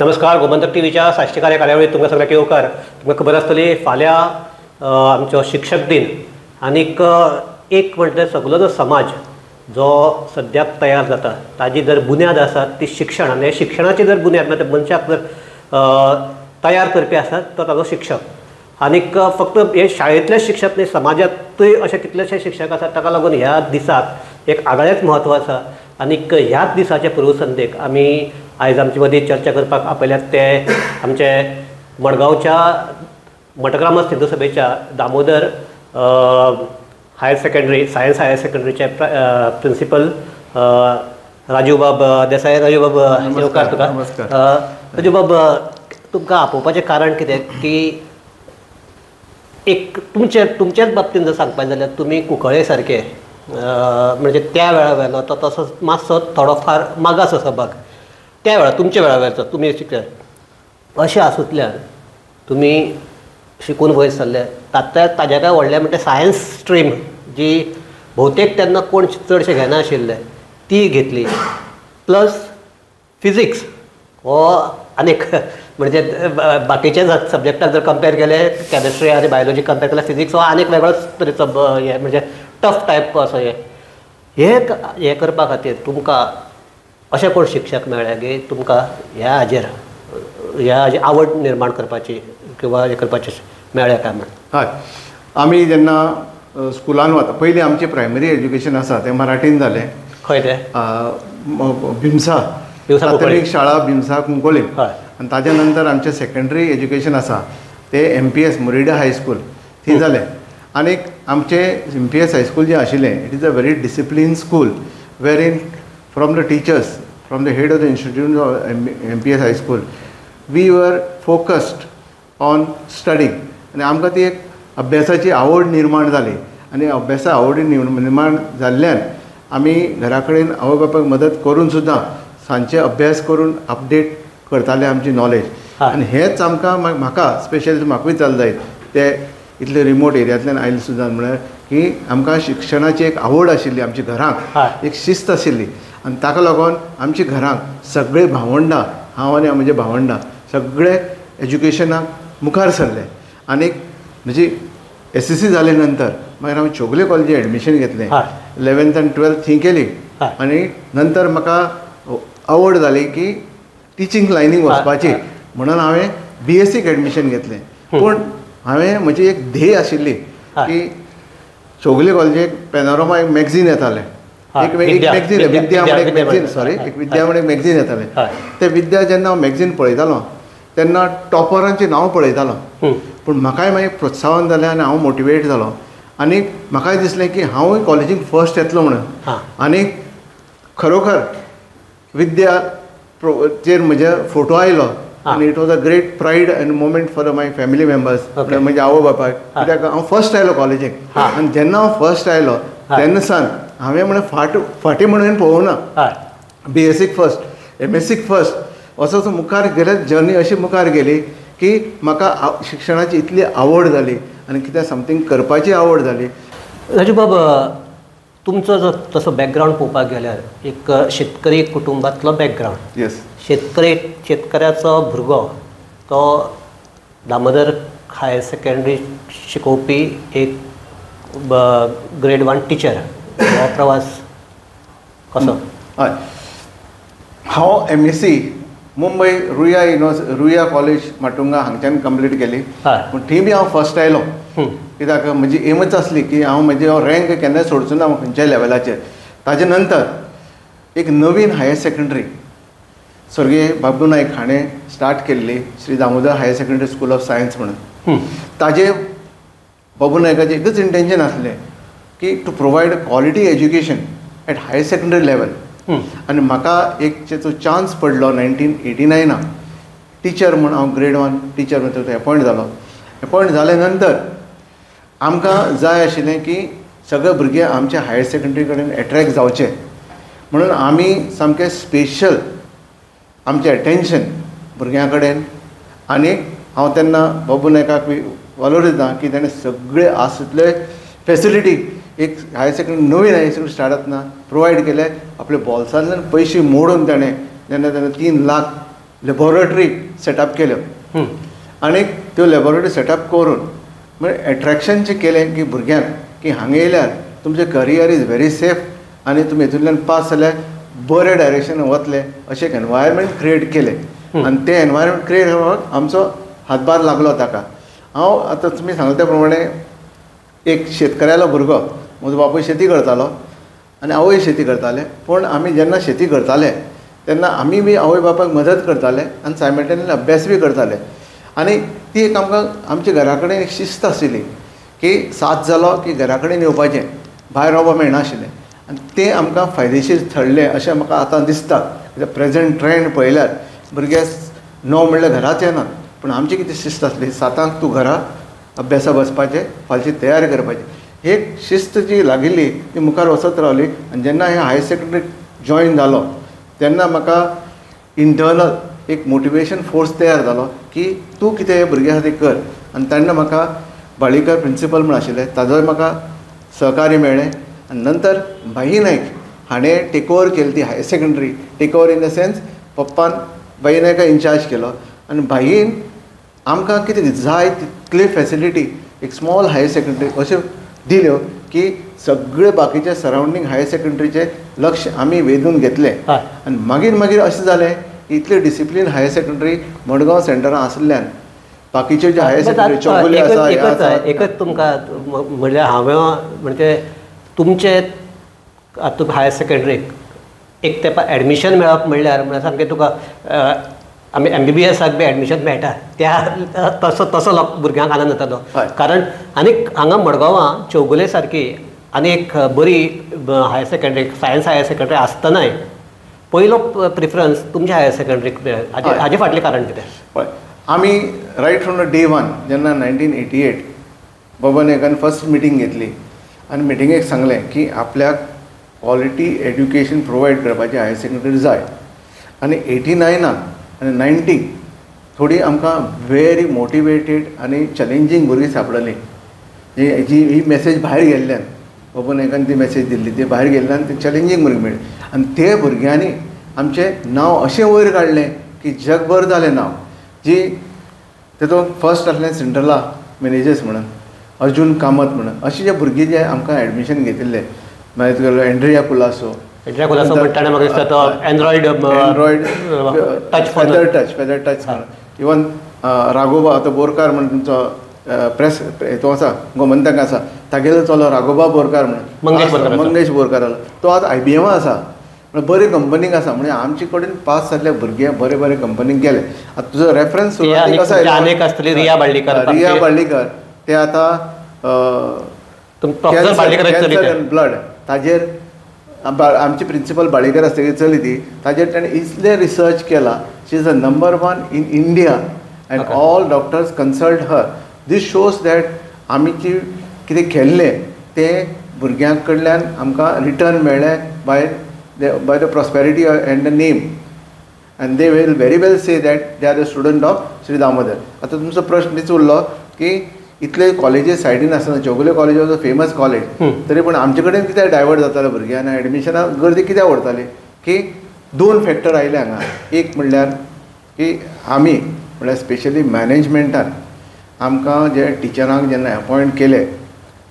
नमस्कार. गोमंतक टीव्हीच्या साहित्यकार्य कार्यावळीत तुमकां सगळ्यांक येवकार. तुमकां खबर आसतली फाल्यां आमचो शिक्षक दिन आनीक एक म्हटल्यार सगळो जो समाज जो सद्याक तयार जाता ताजी जर बुन्याद आसा ती शिक्षण आनी शिक्षणाची जर बुन्याद म्हणजे मनशाक जर तयार करपी आसा तो ताजो शिक्षक. आनीक फक्त हे शाळेंतले शिक्षक न्ही, समाजांतूय अशे कितलेशे शिक्षक आसात. ताका लागून ह्या दिसाक एक आगळेंच म्हत्व आसा. आनीक ह्याच दिसाच्या पूर्वसंध्येक आमी आयज आमचे मदीं चर्चा करपाक आपयल्यात ते आमचे मडगांवच्या मठग्राम सिंधू सभेच्या Damodar higher secondary science higher सेकंडरीचे प्रिंसिपल राजू बाब देसाय. राजू बाब येवकार तुका. राजू बाब, तुमकां आपोवपाचें कारण कितें की एक तुमच्याच बाबतींत जर सांगपाचें जाल्यार तुमी कुंकळे सारके म्हणजे त्या वेळा वेलो तो तसो मातसो थोडो फार मागास असो भाग त्या वेळा तुमच्या वेळा वेळचो तुमी शिकल्यात अशें आसुतल्यान तुमी शिकून वयर सरले. ताज्या काय व्हडलें म्हणजे सायन्स स्ट्रीम जी भोवतेक तेन्ना कोण चडशे घेनाशिल्ले ती घेतली. प्लस फिजिक्स हो आनीक म्हणजे बाकीचे सब्जेक्टाक जर कंपेर केले कॅमिस्ट्री आनी बायोलॉजी कंपेर केल्यार फिजिक्स हो आनीक वेगळोच तरेचो हे म्हणजे टफ टायप असो हे करपा खातीर तुमकां अशें कोण शिक्षक मेळ्ळे की तुमकां ह्या हाजी आवड निर्माण करपाची किंवा हे करपाचें मेळ्ळें काय म्हण? हय, आमी जेन्ना स्कुलान वता पयलीं आमचें प्रायमरी एज्युकेशन आसा तें मराठीन जालें. खंय तें? भिमसा प्राथमीक शाळा भिमसा कुंकोलीम. आनी ताज्या नंतर आमचें सेकंडरी एज्युकेशन आसा तें MPS मुरिडा हायस्कूल थंय जालें. आनीक आमचें MPS हायस्कूल जें आशिल्लें it is a very discipline school where in from the teachers, from the head of the institute of MPS High School, we were focused on studying. आणि आमकां ती एक अभ्यासाची आवड निर्माण जाली आनी अभ्यासा आवडी निर्माण जाल्ल्यान आमी घरा कडेन आवय बापायक मदत करून सुद्दां सांजचे अभ्यास करून अपडेट करताले आमची नॉलेज. आनी हेंच आमकां म्हाका स्पेशली म्हाकूय चल जायत ते इतले रिमोट एरियांतल्यान आयले सुद्दां म्हळ्यार की आमकां शिक्षणाची एक आवड आशिल्ली आमच्या घरांक एक शिस्त आशिल्ली. आनी ताका लागून आमच्या घरांक सगळे भावंडां हांव आनी म्हजे भावंडां सगळे एज्युकेशनाक मुखार सरले. आनीक म्हजी SSC जाले नंतर मागीर हांवें चोगले कॉलेजींत एडमिशन घेतलें. 11th आनी 12th थंय केली. आनी नंतर म्हाका आवड जाली की टिचींग लायनीक वचपाची म्हणून हांवें BSc एडमिशन घेतलें. पूण हांवें म्हजी एक ध्येय आशिल्ली की चोगले कॉलेजीक पेनोरमा एक मॅगझीन येतालें. एक मॅगझीन विद्या म्हणून एक मॅगझीन एक विद्या म्हणून एक मॅगझीन येतालें. ते विद्या जेन्ना हांव मॅगझीन पळयतालो तेन्ना टॉपरांचें नांव पळयतालो. पूण म्हाकाय मागीर प्रोत्साहन जालें आनी हांव मोटिवेट जालो. आनीक म्हाकाय दिसलें की हांवूय कॉलेजीक फर्स्ट येतलो म्हणून. आनीक खरोखर विद्या चेर म्हजे फोटो आयलो आनी it was a great pride end moment for my family members म्हणजे आवय बापायक. कित्याक हांव फर्स्ट आयलो कॉलेजीक आनी जेन्ना हांव फर्स्ट आयलो तेन्ना सावन हांवें म्हळ्यार फाटीं म्हणून पळोवना. BSc फर्स्ट MSc फर्स्ट असो मुखार गेले जर्नी अशी मुखार गेली की म्हाका शिक्षणाची इतली आवड जाली आनी कितें समथींग करपाची आवड जाली. राजू बाब, तुमचो जो तसो बॅकग्रावंड पळोवपाक गेल्यार एक शेतकरी कुटुंबांतलो बॅकग्रावंड. येस. शेतकऱ्याचो भुरगो तो दामोदर हायर सेकंडरी शिकोवपी एक ग्रेड 1 टिचर हो प्रवास कसो? हय, हांव MSc मुंबय रुया कॉलेज माटुंगा हांगच्यान कंप्लीट केली. पूण थंय बी हांव फर्स्ट आयलो. कित्याक म्हजी एमच आसली की हांव म्हजी रँक केन्नाय सोडचो ना खंयच्याय लेवलाचेर. ताजे नंतर एक नवीन हायर सेकंडरी स्वर्गीय बाबू नायक हाणें स्टार्ट केल्ली Shri Damodar higher secondary school of science म्हणून. ताजे बाबू नायकाचें एकच इंटेंशन आसलें की to provide quality education at higher secondary level. आनी म्हाका एक जो चान्स पडलो 1989 टिचर म्हणून हांव ग्रेड 1 टिचर म्हणून थंय अपॉयंट जालो. अपॉयंट जाले नंतर आमकां जाय आशिल्लें की सगळे भुरगे आमच्या हायर सेकंडरी कडेन एट्रॅक्ट जावचे म्हणून आमी सामकें स्पेशल आमचें एटेन्शन भुरग्यां कडेन. आनी हांव तेन्ना बाबू नायकाक वॉलोर दिता की ताणें सगळे आसले फॅसिलिटी एक हायर सेकंडरी नवीन हायर सेकंडरी स्टार्ट जातना प्रोवायड केले. आपले बोल्सांतल्यान पयशे मोडून ताणें जेन्ना 3 लाख लॅबॉरेटरी सेटअप केल्यो आनी त्यो लॅबॉरेटरी सेटअप करून म्हणजे एट्रॅक्शनचें केलें की भुरग्यांक की हांगा येयल्यार तुमचें करियर इज व्हेरी सेफ आनी तुमी हितूंतल्यान पास जाल्यार बरे डायरेक्शनान वतले अशें एक एनवायरमेंट क्रिएट केलें आनी तें एनवायरमेंट क्रिएट करपाक आमचो हातभार लागलो ताका. हांव आतां तुमी सांगले त्या प्रमाणे एक शेतकऱ्यालो भुरगो म्हजो बापूय शेती करतालो आनी आवय शेती करताले. पूण आमी जेन्ना शेती करताले तेन्ना आमी बी आवय बापायक मदत करताले आनी सायमल्टेनियसली अभ्यास बी करताले. आनी ती एक आमकां आमच्या घरा कडेन एक शिस्त आशिल्ली की 7 जालो की घरा कडेन येवपाचें, भायर रावपाक मेळनाशिल्लें. आनी तें आमकां फायदेशीर ठरलें अशें म्हाका आतां दिसता. प्रेझेंट ट्रेंड पळयल्यार भुरगे 9 म्हणल्यार घराच येनात, पूण आमची कितें शिस्त आसली 7 तूं घरा अभ्यासा बसपाचें, फालची तयारी करपाची. एक शिस्त जी लागिल्ली ती मुखार वचत रावली. आनी जेन्ना हांवें हायर सेकंडरी जॉयन जालो तेन्ना म्हाका इंटर्नल एक मोटिवेशन फोर्स तयार जालो की तूं कितें हे भुरग्या खातीर कर. आनी तेन्ना म्हाका बाळीकर प्रिंसिपल म्हण आशिल्ले ताजोय म्हाका सहकार्य मेळ्ळें. आनी नंतर भाई नायक हाणें टेक ओवर केली ती higher secondary. Take over in the sense पप्पान भाई नायका इन्चार्ज केलो आनी भाईन आमकां कितें जाय तितली फॅसिलिटी एक स्मॉल हायर सेकंडरी अश्यो दिल्यो की सगळे बाकीचे सरावंडींग हायर सेकंडरीचे लक्ष आमी वेधून घेतलें. आनी मागीर अशें जालें इतले डिसिप्लीन हायर सेकंडरी मडगांव सेंटरान आसल्यान बाकीच्यो ज्यो हायर सेकंडरी चौगुले आसा एकच तुमकां म्हणल्यार हांवें म्हणजे तुमचे आतां हायर सेकंडरीक एक तेंपा एडमिशन मेळप म्हणल्यार सामकें तुका आमी MBBSाक बी एडमिशन मेळटा त्या तसो भुरग्यांक आनंद जातालो. कारण आनीक हांगा मडगांवां चौगुले सारकी आनी एक बरी higher secondary science higher secondary आसतनाय पयलो प्रिफरन्स तुमच्या हायर सेकंडरीक हाजे फाटलें कारण कितें? पळय आमी रायट फ्रॉम द डे 1 जेन्ना 1988 बाबा नायकान फर्स्ट मिटींग घेतली आनी मिटिंगेक सांगलें की आपल्याक क्वॉलिटी एड्युकेशन प्रोवायड करपाचें हायर सेकंडरी जाय. आनी 89 आनी 90 थोडी आमकां व्हेरी मोटिवेटेड आनी चॅलेंजींग भुरगीं सांपडलीं जी ही मॅसेज भायर गेल्ल्यान बाबा नायकान ती मॅसेज दिल्ली ती भायर गेल्ल्यान ती चॅलेंजींग भुरगीं मेळ्ळी. आनी ते भुरग्यांनी आमचें नांव अशें वयर काडलें की जगभर जालें नांव. जी तेतूंत फर्स्ट आसलें सिंड्रेला मॅनेजर्स म्हणून अर्जून कामत म्हणून अशीं जे भुरगीं जे आमकां एडमिशन घेतिल्ले. मागीर तुगेलो एंड्रिया कुलासो म्हणटाना म्हाका दिसता तो Android feather touch even Raghoba आतां बोरकार म्हणून तुमचो प्रेस तो आसा गोमंतक आसा तागेलो चलो राघोबा बोरकार म्हणून मंगेश बोरकार तो आतां IBM आसा बरे कंपनीक आसा. म्हणजे आमचे कडेन पास जाल्ले भुरगे बरे कंपनीक गेले. आतां तुजो रेफरन्स सुरवातीक आसा रिया बाळ्ळीकर ते आतां ब्लड ताजेर आमची प्रिंसिपल बाळीकर आसतली चली ती ताजेर ताणें इतले रिसर्च केला. She is the number 1 in India and all doctors consult her. This shows that आमी कितें केल्लें तें भुरग्यां कडल्यान आमकां रिटर्न मेळ्ळें by the prosperity and the name and they will very well say that they are the student of Shri Damodar. आतां तुमचो प्रश्न तीच उरलो की इतले कॉलेजीस सायडीन आसतना Chowgule college was a famous college तरी पूण आमचे कडेन कित्याक डायवर्ट जाताले भुरगे आनी एडमिशना गर्दी कित्याक उरताली की 2 फॅक्टर आयले हांगा. एक म्हणल्यार की आमी म्हणल्यार स्पेशली मॅनेजमेंटान आमकां जे टिचरांक जेन्ना अपॉयंट केले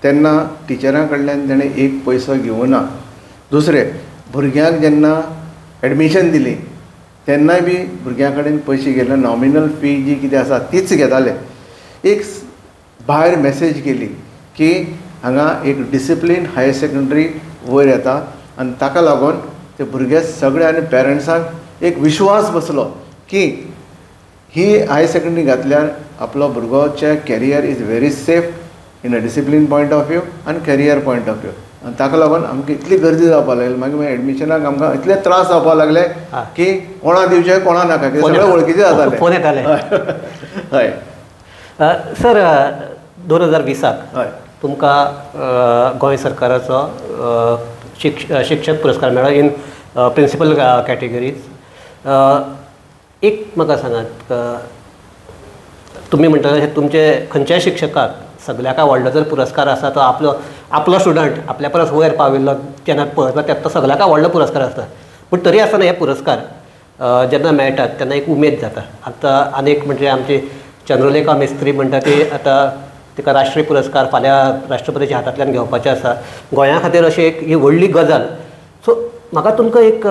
तेन्ना टिचरां कडल्यान तेणें एक पयसो घेवना. दुसरें भुरग्यांक जेन्ना एडमिशन दिली तेन्नाय बी भुरग्यां कडेन पयशे गेले. नॉमिनल फी जी कितें आसा तीच घेताले. एक भायर मॅसेज केली की हांगा एक डिसिप्लीन हायर सेकंडरी वयर येता आनी ताका लागून ते भुरगे सगळे आनी पेरंट्सांक एक विश्वास बसलो की ही हायर सेकंडरी घातल्यार आपलो भुरगोचे career is very safe in a discipline point of view आनी कॅरियर पॉयंट ऑफ व्यू. आनी ताका लागून आमकां इतली गर्दी जावपाक लागली. मागीर एडमिशनाक आमकां इतले त्रास जावपाक लागले की कोणा दिवचे कोणा नाका सगळे वळखीचे जाताले फोन येताले. हय सर 2020 तुमकां गोंय सरकाराचो शिक्षक पुरस्कार मेळ्ळो इन प्रिंसिपल कॅटेगरीज. एक म्हाका सांगात तुमी म्हणटा तुमचे खंयच्याय शिक्षकाक सगळ्याक व्हडलो जर पुरस्कार आसा तो आपलो स्टुडंट आपल्या परस वयर पाविल्लो तेन्ना पळयता तो सगळ्याक व्हडलो पुरस्कार आसता. पूण तरी आसतना हे पुरस्कार जेन्ना मेळटात तेन्ना एक उमेद जाता. आतां आनीक म्हणजे आमची चंद्रलेखा मिस्त्री म्हणटा ती आतां तिका राष्ट्रीय पुरस्कार फाल्यां राष्ट्रपतीच्या हातांतल्यान घेवपाचे आसा. गोंया खातीर अशी एक ही व्हडली गजाल. सो म्हाका तुमकां एक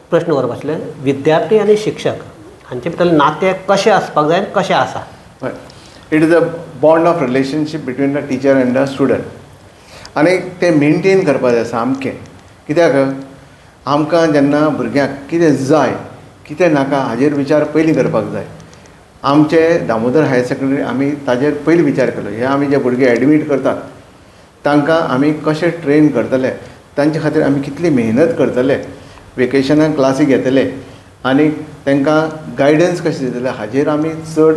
प्रश्न करपाचें, विद्यार्थी आनी शिक्षक हांचे भितर नातें कशें आसपाक जाय आनी कशें आसा? It is a bond of relationship between the teacher end the student. आनी तें मेनटेन करपाक जाय सामकें. कित्याक आमकां जेन्ना भुरग्यांक कितें जाय कितें नाका हाजेर विचार पयलीं करपाक जाय. आमचे दामोदर हायर सेकंडरी आमी ताजेर पयलीं विचार केलो. हे आमी जे भुरगे एडमीट करतात तांकां आमी कशें ट्रेन करतले, तांचे खातीर आमी कितली मेहनत करतले, वेकेशनाक क्लासी घेतले आनी तांकां गायडन्स कशें दितले हाजेर आमी चड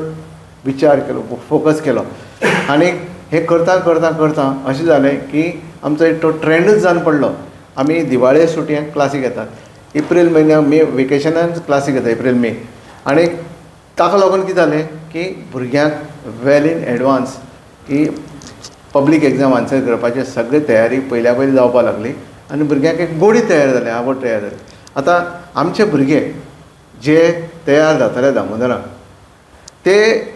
विचार केलो, फोकस केलो. आनी हे करता करता करता अशें जालें की आमचो एक तो ट्रेंडूच जावन पडलो. आमी दिवाळे सुटयेक क्लासी घेतात, एप्रील म्हयन्याक मे वेकेशनाक क्लासी घेता, एप्रील मे. आनी ताका लागून कितें जालें की भुरग्यांक well in advance he public exam answer करपाची सगळी तयारी पयल्या पयलीं जावपाक लागली आनी भुरग्यांक एक गोडी तयार जाली, आवड तयार जाली. आतां आमचे भुरगे जे तयार जाताले दामोदराक ते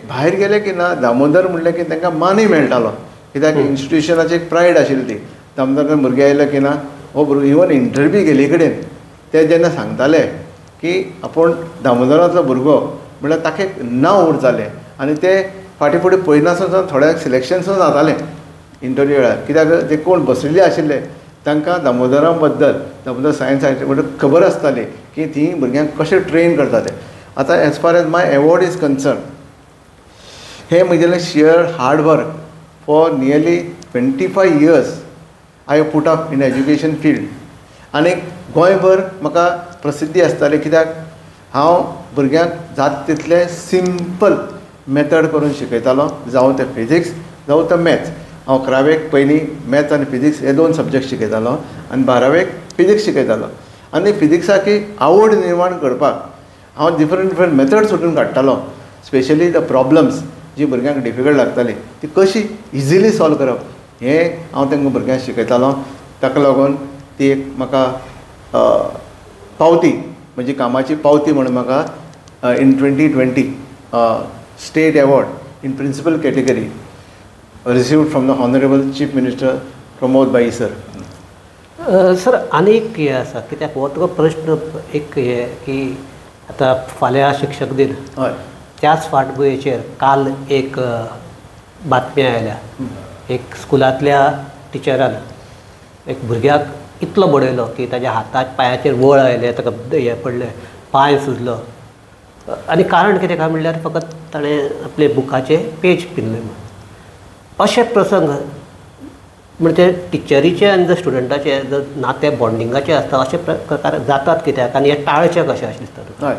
भायर गेले की ना, दामोदर म्हणलें की तांकां मानूय मेळटालो. कित्याक इन्स्टिट्युशनाची एक प्रायड आशिल्ली ती. दामोदरान भुरगे आयले की ना, हो भुरगो इवन इंटरव्यू गेले कडेन ते जेन्ना सांगताले की आपूण दामोदरांतलो भुरगो म्हणल्यार ताका एक नांव उरतालें. आनी ते फाटीं फुडें पयनासून थोड्याक सिलेक्शन सुद्दां जातालें इंटरव्यू वेळार. कित्याक जे कोण बशिल्ले आशिल्ले तांकां दामोदरा बद्दल, दामोदर सायन्स बद्दल खबर आसताली की ती भुरग्यांक कशें ट्रेन करता ते. आतां as far as my award is concern, हे म्हगेलें share hard work for nearly 25 years I have put up in education field. आनी गोंयभर म्हाका प्रसिद्धी आसताली कित्याक हांव भुरग्यांक जाता तितले सिंपल मेथड करून शिकयतालो, जावं ते फिजिक्स जावं ते मॅथ्स. हांव 11वेक पयलीं मॅथ्स आनी फिजिक्स हे 2 सब्जेक्ट शिकयतालो आनी 12वेक फिजिक्स शिकयतालो. आनी फिजिक्साची आवड निर्माण करपाक हांव डिफरंट मेथड सोदून काडटालो. स्पेशली द प्रॉब्लम्स जी भुरग्यांक डिफिकल्ट लागताली ती कशी इजिली सॉल्व करप हें हांव तांकां भुरग्यांक शिकयतालो. ताका लागून ती एक म्हाका पावती, म्हजी कामाची पावती म्हणून म्हाका in 2020 state award in principle category received from the honourable chief minister Pramod भाई सर. सर आनीक हें आसा, कित्याक हो तुका प्रश्न एक हे की आतां फाल्यां शिक्षक दिन, हय त्याच फाटभुंयेचेर काल एक बातमी आयल्या. एक स्कुलांतल्या टिचरान एक भुरग्याक इतलो बडयलो की ताच्या हाताच्या पांयाचेर वळ आयले, ताका हें पडलें, पांय सुजलो. आनी कारण कितें काय म्हणल्यार फकत ताणें आपले बुकाचे पेज पिल्ले म्हूण. अशे प्रसंग म्हणजे टिचरीचे आनी जर स्टुडंटाचे जर नाते बॉन्डिंगाचे आसता अशे प्रकार जातात कित्याक, आनी हे टाळचें कशें अशें दिसता? हय,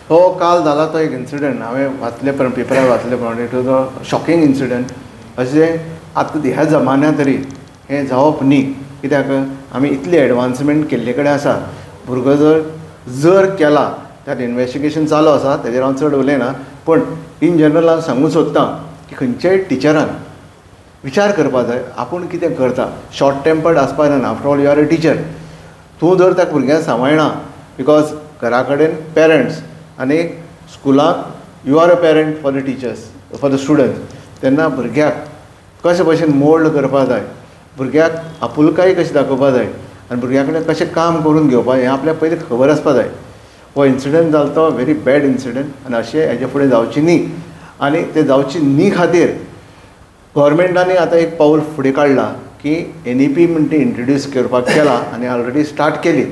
हो काल जाला तो एक इन्सिडंट हांवें वाचले पेपरार वाचले प्रमाणे. It was a shocking incident. अशें आतां ह्या जमान्या तरी हें जावप न्ही. कित्याक आमी इतली एडवान्समेंट केल्ले कडेन आसा. भुरगो जर केला, त्यात इन्वेस्टिगेशन चालू आसा, तेजेर हांव चड उलयना. पण इन जनरल हांव सांगूंक सोदतां की खंयच्याय टिचरान विचार करपाक जाय आपूण कितें करता. शॉर्ट टेम्पर्ड आसपाक जायना. After all you are a teacher. तूं जर त्या भुरग्यांक सांबाळना, बिकॉज घरा कडेन पेरंट्स आनी स्कुलाक you are a parent for the teachers, for the students, तेन्ना भुरग्याक कशे भशेन मोल्ड करपाक जाय, भुरग्याक आपुलकाय कशी दाखोवपाक जाय आनी भुरग्यां कडेन कशें काम करून घेवपाक हें आपल्याक पयलीं खबर आसपाक जाय. हो इन्सिडंट जालो तो व्हेरी बॅड इन्सिडंट आनी अशें हेजे फुडें जावची न्ही. आनी तें जावची न्ही खातीर गव्हर्मेंटांनी आतां एक पावल फुडें काडलां की NEP म्हणटा ती इंट्रोड्यूस करपाक केला आनी ऑलरेडी स्टार्ट केली.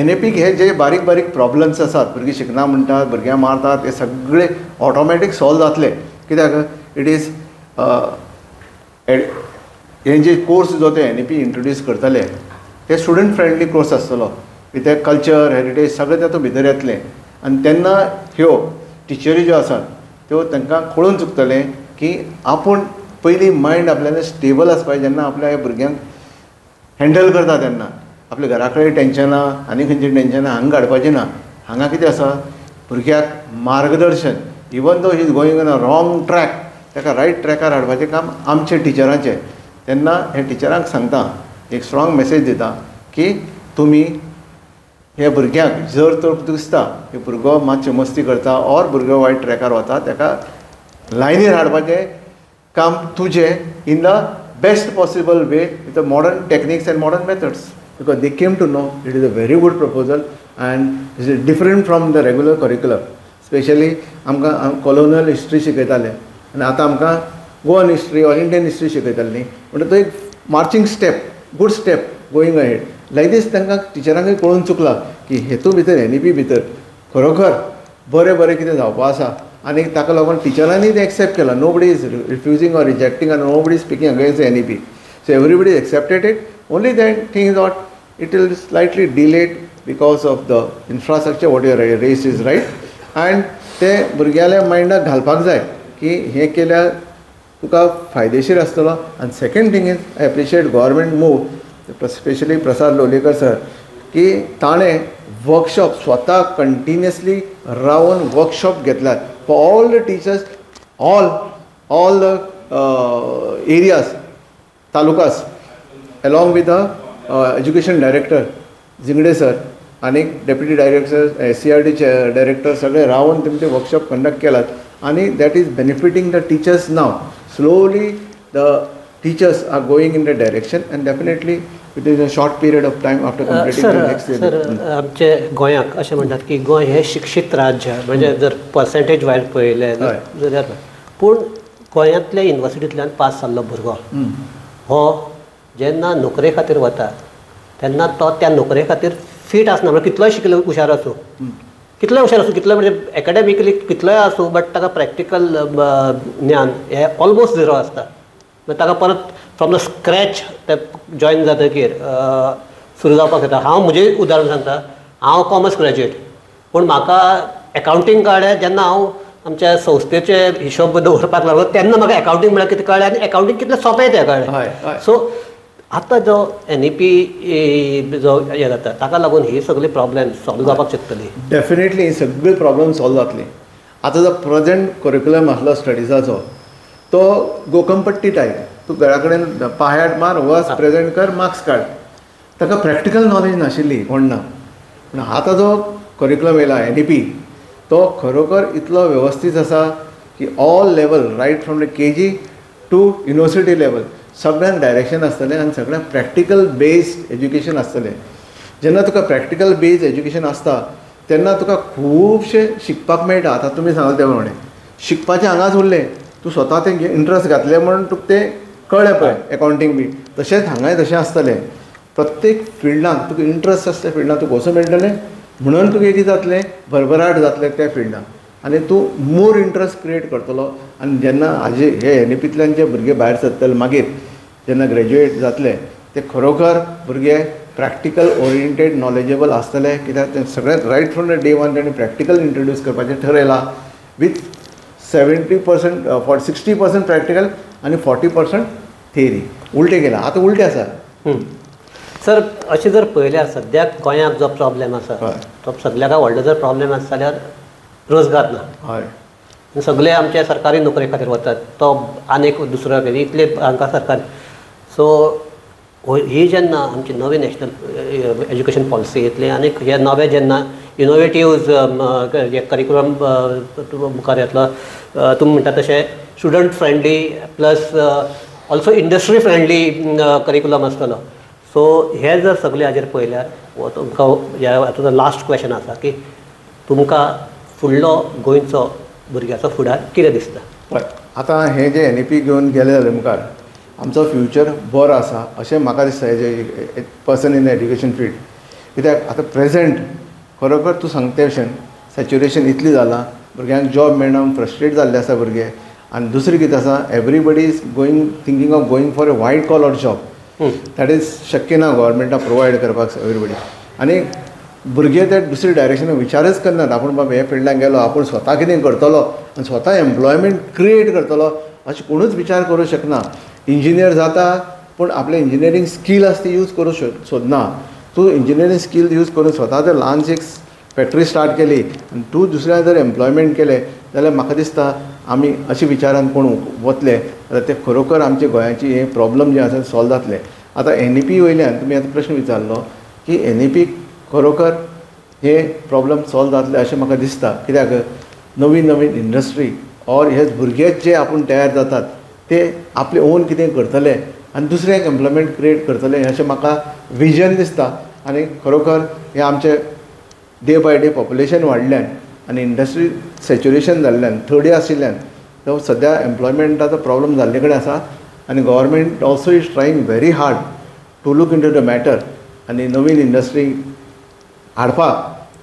NEPक हे जे बारीक बारीक प्रॉब्लम्स आसात, भुरगीं शिकना म्हणटात, भुरग्यां मारतात, हे सगळे ऑटोमॅटीक सॉल्व जातले. कित्याक इट इज हे जे कोर्स जो ते NEP इंट्रोड्यूस करतले ते स्टुडंट फ्रेंडली कोर्स आसतलो. ते कल्चर, हेरिटेज सगळें तातूंत भितर येतलें. आनी तेन्ना ह्यो टिचरी ज्यो आसात त्यो तांकां कळून चुकतलें की आपूण पयलीं मायंड आपल्यालें स्टेबल आसपाक जेन्ना आपल्या भुरग्यांक हँडल करता तेन्ना आपल्या घरा कडेन टेंशनां आनी खंयचीं टेंशनां हांगा काडपाचीं ना. हांगा कितें आसा, भुरग्याक मार्गदर्शन, even though he is going on a wrong track, ताका रायट ट्रॅकार हाडपाचें काम आमचें टिचरांचें. तेन्ना हे टिचरांक सांगता, एक स्ट्रॉंग मॅसेज दिता की तुमी हे भुरग्यांक जर तर दिसता की भुरगो मातशें मस्ती करता ऑर भुरगो वायट ट्रॅकार वता ताका लायनीर हाडपाचें काम तुजें in the best possible way with the modern techniques and modern methods because they came to know it is a very good proposal and it is different from the regular curriculum specially आमकां colonial history शिकयताले आनी आतां आमकां Goan history or Indian history शिकयताली न्ही म्हणटा तो एक marching step good step going ahead like this तांकां टिचरांकय कळून चुकलां की हेतू भितर एनईपी भितर खरोखर बरें बरें कितें जावपा आसा आनी ताका लागून टिचरांनी तें एक्सेप्ट केलां nobody is refusing or rejecting आनी nobody speaking against NEP so everybody accepted it only that thing is not it will slightly delayed because of the infrastructure what your race is right and ते भुरग्याल्या मायंडाक घालपाक जाय की हें केल्यार तुका फायदेशीर आसतलो आनी second thing is I appreciate government move specially Prasad Lolayekar sir की ताणें वर्कशॉप स्वता कंटिन्युअसली रावन वर्कशॉप घेतल्यात for all the teachers all the areas talukas along with the education director Zingde sir आनी डेप्युटी डायरेक्टर SCRT डायरेक्टर सगळे रावन तेमचे वर्कशॉप कंडक्ट केलात आनी that is benefiting the teachers now slowly the teachers are going in the direction and definitely it is a short period of time after completing the next year. Sir आमचे गोंयाक अशें म्हणटात की गोंय हे शिक्षीत राज्य म्हणजे जर पर्सेंटेज वायज पळयलें जाल्यार पूण गोंयांतल्या युनिवर्सिटींतल्यान पास जाल्लो भुरगो हो जेन्ना नोकरे खातीर वता तेन्ना तो त्या नोकरे खातीर फीट आसना म्हणजे कितलोय शिकलो हुशार आसूं कितलोय हुशार आसूं कितलोय म्हणजे एकाडेमिकली कितलोय आसूं बट ताका प्रॅक्टिकल ज्ञान हे ऑलमोस्ट झिरो आसता मागीर ताका परत फ्रॉम द स्क्रॅच ते जॉयन जातकीर सुरू जावपाक येता. हांव म्हजें उदाहरण सांगता हांव कॉमर्स ग्रॅज्युएट पूण म्हाका एकावंटींग कळ्ळें जेन्ना हांव आमच्या संस्थेचे हिशोब दवरपाक लागलो तेन्ना म्हाका एकावंटींग म्हळ्यार कितें कळ्ळें आनी एकावंटींग कितलें सोंपें तें कळ्ळें. सो आतां जो NEP जो हें जाता ताका लागून ही सगळी प्रॉब्लेम सॉल्व जावपाक शकतली. डेफिनेटली ही सगळी प्रॉब्लेम सॉल्व जातली. आतां जो प्रेझेंट करिक्युलम आसलो स्टडीजाचो तो गोकमपट्टी टायप तूं घरा कडेन पायाट मार वच प्रेझेंट कर मार्क्स काड ताका प्रॅक्टिकल नॉलेज नाशिल्ली कोण ना. पूण आतां जो करिक्युलम येयला NEP तो खरोखर इतलो वेवस्थीत आसा की all level right from the KG to university level सगळ्यांक डायरेक्शन आसतलें आनी सगळ्यांक प्रॅक्टिकल बेस्ड एज्युकेशन आसतलें. जेन्ना तुका प्रॅक्टिकल बेस्ड एज्युकेशन आसता तेन्ना तुका खुबशें शिकपाक मेळटा. आतां तुमी सांगले ते प्रमाणे शिकपाचें हांगाच उरलें तूं स्वता तें इंट्रस्ट घातलें म्हणून तुका तें कळ्ळें पळय एकावंटींग बी तशेंच हांगाय तशें आसतलें. प्रत्येक फिल्डांत तुका इंट्रस्ट आसल्या फिल्डांत तुका वचूं मेळटलें म्हणून तुका कितें जातलें भरभराट जातलें त्या फिल्डांत आनी तूं मोर इंट्रस्ट क्रिएट करतलो. आनी जेन्ना हाजे हे NEPंतल्यान जे भुरगे भायर सरतले मागीर जेन्ना ग्रॅज्युएट जातले ते खरोखर भुरगे प्रॅक्टिकल ओरिएंटेड नॉलेजेबल आसतले कित्याक ते सगळ्यांत right from the day one ताणें प्रॅक्टिकल इंट्रोड्यूस करपाचें ठरयलां विथ 70% 60% प्रॅक्टिकल आनी 40% थियरी. उलटें केलां आतां उलटें आसा. सर अशें जर पळयल्यार सद्याक गोंयांत जो प्रॉब्लेम आसा तो सगळ्याक व्हडलो जर प्रॉब्लेम आसा जाल्यार रोजगार ना. हय सगळे आमचे सरकारी नोकरे खातीर वतात तो आनीक दुसरो इतले हांकां सरकारी. सो ही जेन्ना आमची नवी नॅशनल एज्युकेशन पॉलिसी येतली आनीक हे नवे जेन्ना इनोवेटिव्ह हे करिक्युलम मुखार येतलो तुमी म्हणटा तशें student friendly plus also industry friendly curriculum आसतलो. सो हे जर सगळे हाजेर पळयल्यार तुमकां हातूंत लास्ट क्वेश्चन आसा की तुमकां फुडलो गोंयचो भुरग्याचो फुडार कितें दिसता. पळय आतां हे जे NEP घेवन गेले जाल्यार मुखार आमचो फ्युचर बरो आसा अशें म्हाका दिसता हेजे पर्सन इन एज्युकेशन फील्ड. कित्याक आतां प्रेझेंट खरोखर तूं सांगता भशेन सॅच्युरेशन इतली जाला भुरग्यांक जॉब मेळना फ्रस्ट्रेट जाल्ले आसा भुरगे. आनी दुसरी कितें आसा everybody is thinking of going for a white collar job that is शक्य ना गव्हर्मेंटाक प्रोवायड करपाक एवरीबडी. आनी भुरगे ते दुसरे डायरेक्शनान विचारच करनात आपूण बाबा हे फिल्डाक गेलो आपूण स्वता कितें करतलो आनी स्वता एम्प्लॉयमेंट क्रिएट करतलो अशें कोणूच विचार करूं शकना. इंजिनियर जाता पूण आपलें इंजिनियरींग स्कील आसा ती यूज करूं सोदना. तूं इंजिनियरींग स्कील यूज करून स्वता जर ल्हानशी एक फॅक्टरी स्टार्ट केली आनी तूं दुसऱ्या जर एम्प्लॉयमेंट केलें जाल्यार म्हाका दिसता आमी अशें विचारान कोण वतले जाल्यार ते खरोखर आमचे गोंयाची हे प्रॉब्लम जे आसा सॉल्व जातले. आतां NEP वयल्यान तुमी आतां प्रश्न विचारलो की NEP खरोखर हे प्रॉब्लम सॉल्व जातले अशें म्हाका दिसता. कित्याक नवीन नवीन इंडस्ट्री ऑर हे भुरगे जे आपूण तयार जातात ते आपले ओन कितें करतले आनी दुसऱ्यांक एम्प्लॉयमेंट क्रिएट करतले अशें म्हाका विजन दिसता. आनी खरोखर हे आमचे डे बाय डे पॉप्युलेशन वाडल्यान आनी इंडस्ट्री सॅच्युरेशन जाल्ल्यान थर्डी आशिल्ल्यान तो सद्या एम्प्लॉयमेंटाचो प्रॉब्लम जाल्ले कडेन आसा. आनी government also is trying very hard to look into the matter आनी नवीन इंडस्ट्री हाडपाक.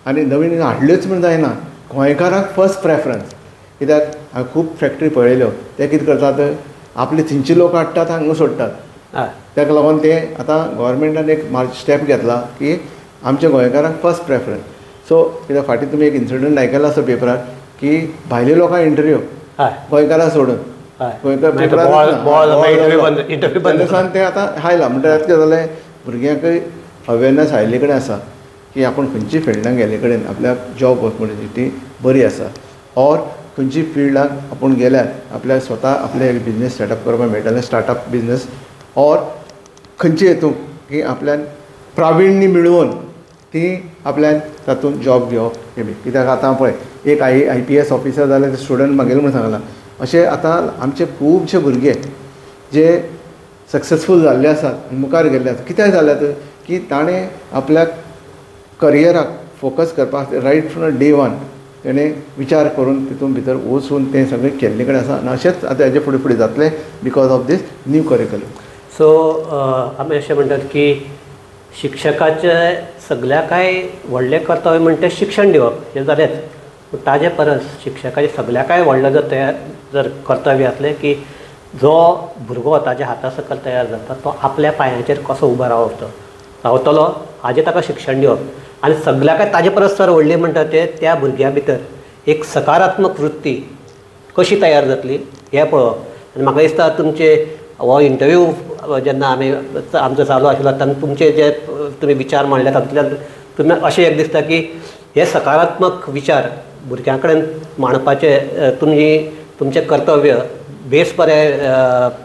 आनी नवीन हाडल्योच म्हण जायना, गोंयकारांक फर्स्ट प्रेफरन्स. कित्याक हांवें खूब फॅक्टरी पळयल्यो, ते कितें करतात आपले थंयचे लोक हाडटात हांगा सोडटात. ताका लागून ते आतां गव्हर्मेंटान एक स्टेप घेतला की आमच्या गोंयकारांक फर्स्ट प्रेफरन्स. सो कित्याक फाटीं तुमी एक इन्सिडंट आयकला आसा पेपरार की भायले लोकांक इंटरव्यू गोंयकारां सोडून गोंयकार ते आतां हायला म्हणटा कितें जालें भुरग्यांकय अवेरनस आयिल्ले कडेन आसा की आपूण खंयची फिल्डान गेले कडेन आपल्याक जॉब ऑपॉर्च्युनिटी बरी आसा ऑर खंयची फिल्डाक आपूण गेल्यार आपल्याक स्वता आपले एक बिझनेस सेटअप करपाक मेळटलें, स्टार्टअप बिझनेस ऑर खंयचे हेतूंक की आपल्यान प्राविण्य मेळोवन ती आपल्यान तातूंत जॉब घेवप हे बी. कित्याक आतां पळय एक IPS ऑफिसर जाले ते स्टुडंट म्हागेले म्हणून सांगलां. अशें आतां आमचे खुबशे भुरगे जे सक्सेसफूल जाल्ले आसात आनी मुखार गेल्ले आसात. कित्याक जाल्यात की ताणें आपल्या करियराक फोकस करपाक रायट फ्रॉम डे वन तेणें विचार करून तितून भितर वचून तें सगळें केल्ले कडेन आसा. आनी अशेंच आतां हेजे फुडें फुडें जातलें because of this new curriculum. So आमी अशें म्हणटात की शिक्षकाचे सगळ्या काय व्हडलें कर्तव्य म्हणटा तें शिक्षण दिवप हें जालेंच. पूण ताजे परस शिक्षकाचें सगळ्या काय व्हडलें जर कर्तव्य आसलें की जो भुरगो ताच्या हाता सकयल तयार जाता तो आपल्या पांयाचेर कसो उबो रावतलो हाजें ताका शिक्षण दिवप. आनी सगळ्या काय ताजे परस चड व्हडली म्हणटा ते त्या भुरग्या भितर एक सकारात्मक वृत्ती कशी तयार जातली हें पळोवप. आनी म्हाका दिसता तुमचे हो इंटरव्यू जेन्ना आमचो चालू आशिल्लो तेन्ना तुमचे जे तुमी विचार मांडले तातूंतल्यान तुमी अशें एक दिसता की हे सकारात्मक विचार भुरग्यां कडेन मांडपाचे तुमचें कर्तव्य बेस बरें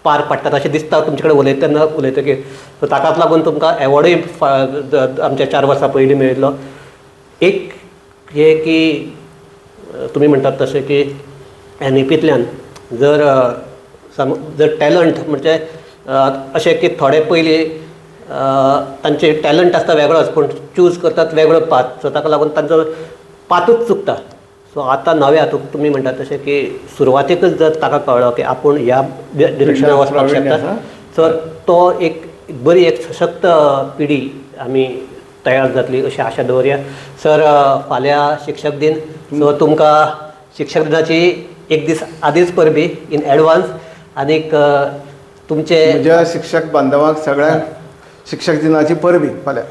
पार पडटात अशें दिसता तुमचे कडेन उलयतकीर. सो ताकाच लागून तुमकां एवॉर्डूय आमच्या 4 वर्सां पयलीं मेळिल्लो. एक हे की तुमी म्हणटात तशें की NEPंतल्यान जर टॅलंट म्हणजे अशें की थोडे पयलीं तांचे टॅलंट आसता वेगळोच पूण चूज करतात वेगळो पाथ. सो ताका लागून तांचो पाथूच चुकता. सो आतां नवे हातूंत तुमी म्हणटात तशें की सुरवातेकच जर ताका कळ्ळो की आपूण ह्या डिरेक्शनान वचपाक शकता सो तो एक बरी एक सशक्त पिढी आमी तयार जातली अशी आशा दवरया. सर फाल्यां शिक्षक दिन. सो तुमकां शिक्षक दिनाची एक दीस आदींच परबी इन एडवान्स. आनीक तुमचे म्हज्या शिक्षक बांधवांक सगळ्यांक शिक्षक दिनाची परबी फाल्यां.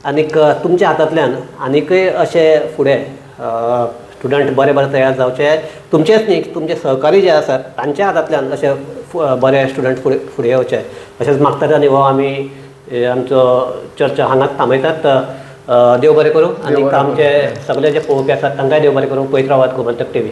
आनीक तुमच्या हातांतल्यान आनीकय अशें फुडें स्टुडंट बरे तयार जावचे तुमचेच न्ही तुमचे सहकारी जे आसात तांच्या हातांतल्यान अशे बरे स्टुडंट फुडें येवचे अशेंच मागतात. आनी हो आमी आमचो चर्चा हांगाच थांबयतात. देव बरें करूं. आनीक आमचे सगळे जे पळोवपी आसात तांकांय देव बरें करूं. पळयत रावात गोमंतक TV.